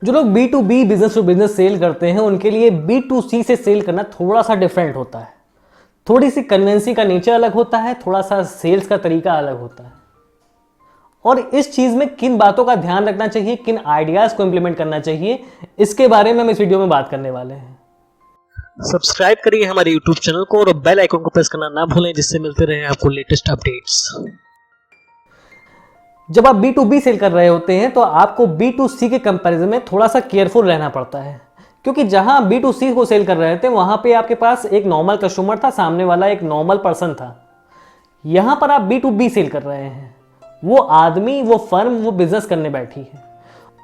जो लोग B2B business to business sell करते हैं उनके लिए B2C से सेल करना थोड़ा सा डिफरेंट होता है। थोड़ी सी कन्वेंसी का नेचर अलग होता है, थोड़ा सा सेल्स का तरीका अलग होता है। और इस चीज में किन बातों का ध्यान रखना चाहिए, किन आइडियाज को इंप्लीमेंट करना चाहिए, इसके बारे में हम इस वीडियो में बात करने वाले हैं। सब्सक्राइब करिए हमारे YouTube चैनल को और बेल आइकन को प्रेस करना ना भूलें, जिससे मिलते रहे आपको लेटेस्ट अपडेट्स। जब आप B2B सेल कर रहे होते हैं तो आपको B2C के कंपैरिजन में थोड़ा सा केयरफुल रहना पड़ता है, क्योंकि जहां B2C को सेल कर रहे थे वहां पे आपके पास एक नॉर्मल कस्टमर था, सामने वाला एक नॉर्मल पर्सन था। यहां पर आप B2B सेल कर रहे हैं, वो आदमी, वो फर्म, वो बिजनेस करने बैठी है,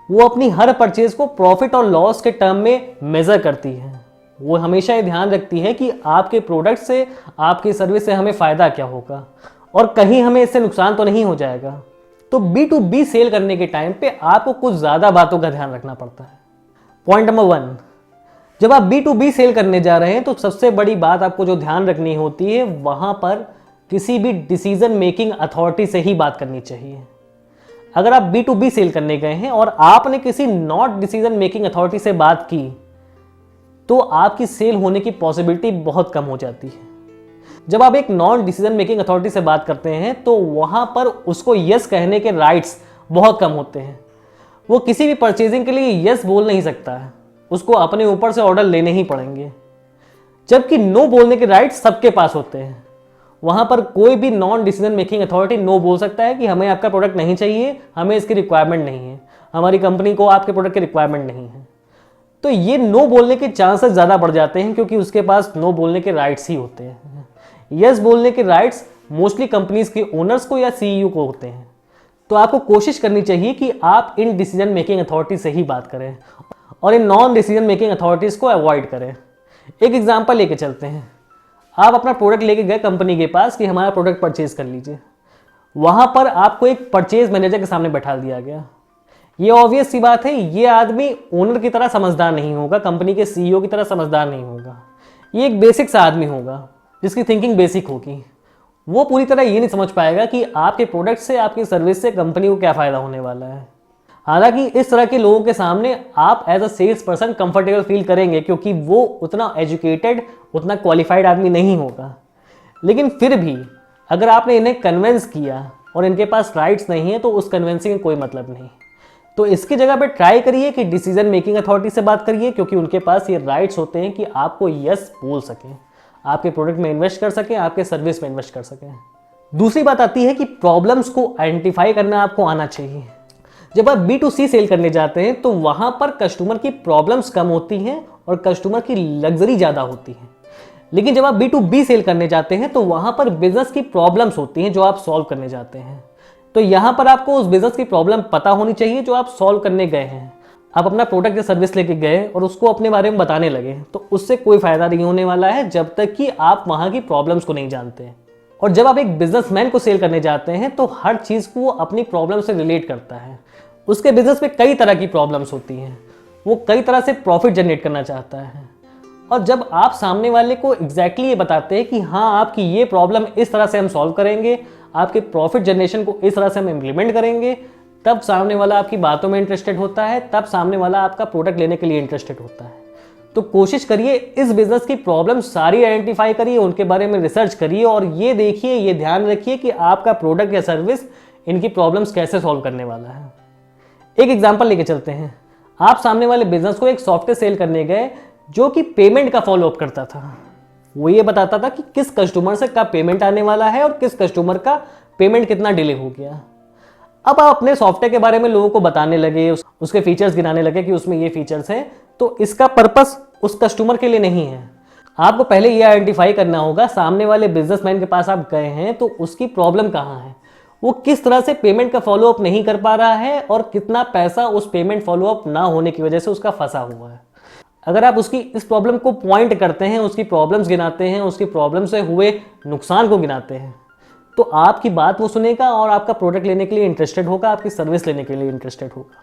वो अपनी हर परचेज को प्रॉफिट और लॉस के टर्म में मेजर करती है। वो हमेशा ये ध्यान रखती है कि आपके प्रोडक्ट से, आपकी सर्विस से हमें फायदा क्या होगा और कहीं हमें इससे नुकसान तो नहीं हो जाएगा। तो B2B सेल करने के टाइम पे आपको कुछ ज्यादा बातों का ध्यान रखना पड़ता है। पॉइंट नंबर 1, जब आप B2B सेल करने जा रहे हैं तो सबसे बड़ी बात आपको जो ध्यान रखनी होती है, वहां पर किसी भी डिसीजन मेकिंग अथॉरिटी से ही बात करनी चाहिए। अगर आप B2B सेल करने गए हैं और आपने किसी नॉट डिसीजन मेकिंग अथॉरिटी से बात की तो आपकी सेल होने की पॉसिबिलिटी बहुत कम हो जाती है। जब आप एक नॉन डिसीजन मेकिंग अथॉरिटी से बात करते हैं तो वहां पर उसको यस कहने के राइट्स बहुत कम होते हैं। वो किसी भी परचेजिंग के लिए यस बोल नहीं सकता है, उसको अपने ऊपर से ऑर्डर लेने ही पड़ेंगे। जबकि नो बोलने के राइट्स सबके पास होते हैं। वहां पर कोई भी non decision making authority no बोल सकता है कि हमें आपका प्रोडक्ट नहीं चाहिए, हमें इसकी रिक्वायरमेंट नहीं है, हमारी कंपनी को आपके प्रोडक्ट की रिक्वायरमेंट नहीं है। तो ये नो बोलने के चांसेस ज़्यादा बढ़ जाते हैं, क्योंकि उसके पास नो बोलने के राइट्स ही होते हैं। यस बोलने के राइट्स मोस्टली कंपनीज के ओनर्स को या CEO को होते हैं। तो आपको कोशिश करनी चाहिए कि आप इन डिसीजन मेकिंग अथॉरिटी से ही बात करें और in non decision making authorities को अवॉइड करें। एक एग्जांपल लेके चलते हैं। आप अपना प्रोडक्ट लेके गए कंपनी के पास कि हमारा प्रोडक्ट परचेज कर लीजिए। वहां पर आपको एक परचेज मैनेजर के सामने बैठा दिया गया। ये ऑब्वियस सी बात है, ये आदमी ओनर की तरह समझदार नहीं होगा, कंपनी के CEO की तरह समझदार नहीं होगा। ये एक बेसिक सा आदमी होगा जिसकी थिंकिंग बेसिक होगी। वो पूरी तरह ये नहीं समझ पाएगा कि आपके प्रोडक्ट से, आपकी सर्विस से कंपनी को क्या फ़ायदा होने वाला है। हालांकि इस तरह के लोगों के सामने आप as a sales person comfortable feel करेंगे, क्योंकि वो उतना एजुकेटेड, उतना क्वालिफाइड आदमी नहीं होगा। लेकिन फिर भी अगर आपने इन्हें कन्विंस किया और इनके पास राइट्स नहीं है तो उस कन्विंसिंग में कोई मतलब नहीं। तो इसकी जगह पे ट्राई करिए कि डिसीजन मेकिंग अथॉरिटी से बात करिए, क्योंकि उनके पास ये राइट्स होते हैं कि आपको यस बोल सकें, आपके प्रोडक्ट में इन्वेस्ट कर सकें, आपके सर्विस में इन्वेस्ट कर सकें। दूसरी बात आती है कि प्रॉब्लम्स को आइडेंटिफाई करना आपको आना चाहिए। जब आप B2C सेल करने जाते हैं तो वहां पर कस्टमर की प्रॉब्लम्स कम होती हैं और कस्टमर की लग्जरी ज़्यादा होती है। लेकिन जब आप B2B सेल करने जाते हैं तो वहां पर बिजनेस की प्रॉब्लम्स होती हैं जो आप सॉल्व करने जाते हैं। तो यहां पर आपको उस बिजनेस की प्रॉब्लम पता होनी चाहिए जो आप सॉल्व करने गए हैं। आप अपना प्रोडक्ट या सर्विस लेके गए और उसको अपने बारे में बताने लगे तो उससे कोई फायदा नहीं होने वाला है जब तक कि आप वहां की प्रॉब्लम्स को नहीं जानते। और जब आप एक बिजनेसमैन को सेल करने जाते हैं तो हर चीज को वो अपनी प्रॉब्लम से रिलेट करता है। उसके बिजनेस में कई तरह की प्रॉब्लम्स होती हैं, वो कई तरह से प्रॉफिट जनरेट करना चाहता है। और जब आप सामने वाले को एग्जैक्टली ये बताते हैं कि हाँ, आपकी ये प्रॉब्लम इस तरह से हम सॉल्व करेंगे, आपके प्रॉफिट जनरेशन को इस तरह से हम इम्प्लीमेंट करेंगे, तब सामने वाला आपकी बातों में इंटरेस्टेड होता है, तब सामने वाला आपका प्रोडक्ट लेने के लिए इंटरेस्टेड होता है। तो कोशिश करिए इस बिजनेस की प्रॉब्लम सारी आइडेंटिफाई करिए, उनके बारे में रिसर्च करिए और ये देखिए, ये ध्यान रखिए कि आपका प्रोडक्ट या सर्विस इनकी प्रॉब्लम्स कैसे सॉल्व करने वाला है। एक एग्जाम्पल लेके चलते हैं। आप सामने वाले बिजनेस को एक सॉफ्टवेयर सेल करने गए जो कि पेमेंट का फॉलोअप करता था। वो ये बताता था कि किस कस्टमर से कब पेमेंट आने वाला है और किस कस्टमर का पेमेंट कितना डिले हो गया। अब आप अपने सॉफ्टवेयर के बारे में लोगों को बताने लगे, उसके फीचर्स गिनाने लगे कि उसमें ये फीचर्स हैं, तो इसका पर्पस उस कस्टमर के लिए नहीं है। आपको पहले ये आइडेंटिफाई करना होगा सामने वाले बिजनेसमैन के पास आप गए हैं तो उसकी प्रॉब्लम कहाँ है, वो किस तरह से पेमेंट का फॉलोअप नहीं कर पा रहा है और कितना पैसा उस पेमेंट फॉलोअप ना होने की वजह से उसका फंसा हुआ है। अगर आप उसकी इस प्रॉब्लम को पॉइंट करते हैं, उसकी प्रॉब्लम्स गिनाते हैं, उसकी प्रॉब्लम से हुए नुकसान को गिनाते हैं, तो आपकी बात वो सुनेगा और आपका प्रोडक्ट लेने के लिए इंटरेस्टेड होगा, आपकी सर्विस लेने के लिए इंटरेस्टेड होगा।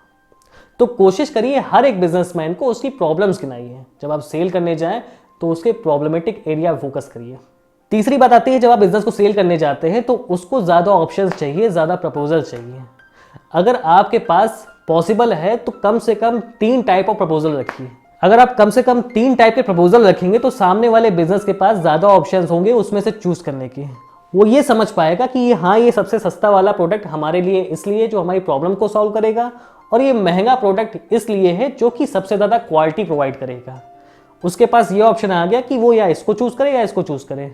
तो कोशिश करिए हर एक बिजनेसमैन को उसकी प्रॉब्लम्स गिनाइए। जब आप सेल करने जाएं तो उसके प्रॉब्लमेटिक एरिया फोकस करिए। तीसरी बात आती है, जब आप बिजनेस को सेल करने जाते हैं तो उसको ज़्यादा ऑप्शंस चाहिए, ज़्यादा प्रपोजल चाहिए। अगर आपके पास पॉसिबल है तो कम से कम 3 टाइप ऑफ प्रपोजल रखिए। अगर आप कम से कम 3 टाइप के प्रपोजल रखेंगे तो सामने वाले बिजनेस के पास ज़्यादा ऑप्शंस होंगे उसमें से चूज करने के। वो ये समझ पाएगा कि ये सबसे सस्ता वाला प्रोडक्ट हमारे लिए इसलिए जो हमारी प्रॉब्लम को सॉल्व करेगा, और ये महंगा प्रोडक्ट इसलिए है जो कि सबसे ज़्यादा क्वालिटी प्रोवाइड करेगा। उसके पास ये ऑप्शन आ गया कि वो या इसको चूज करे या इसको चूज करे।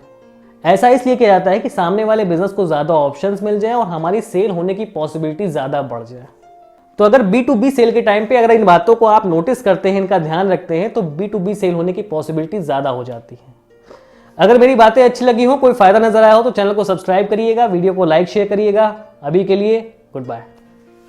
ऐसा इसलिए किया जाता है कि सामने वाले बिजनेस को ज़्यादा ऑप्शंस मिल जाए और हमारी सेल होने की पॉसिबिलिटी ज़्यादा बढ़ जाए। तो अगर B2B सेल के टाइम पे अगर इन बातों को आप नोटिस करते हैं, इनका ध्यान रखते हैं, तो B2B सेल होने की पॉसिबिलिटी ज़्यादा हो जाती है। अगर मेरी बातें अच्छी लगी हो, कोई फायदा नजर आया हो तो चैनल को सब्सक्राइब करिएगा, वीडियो को लाइक शेयर करिएगा। अभी के लिए गुड बाय।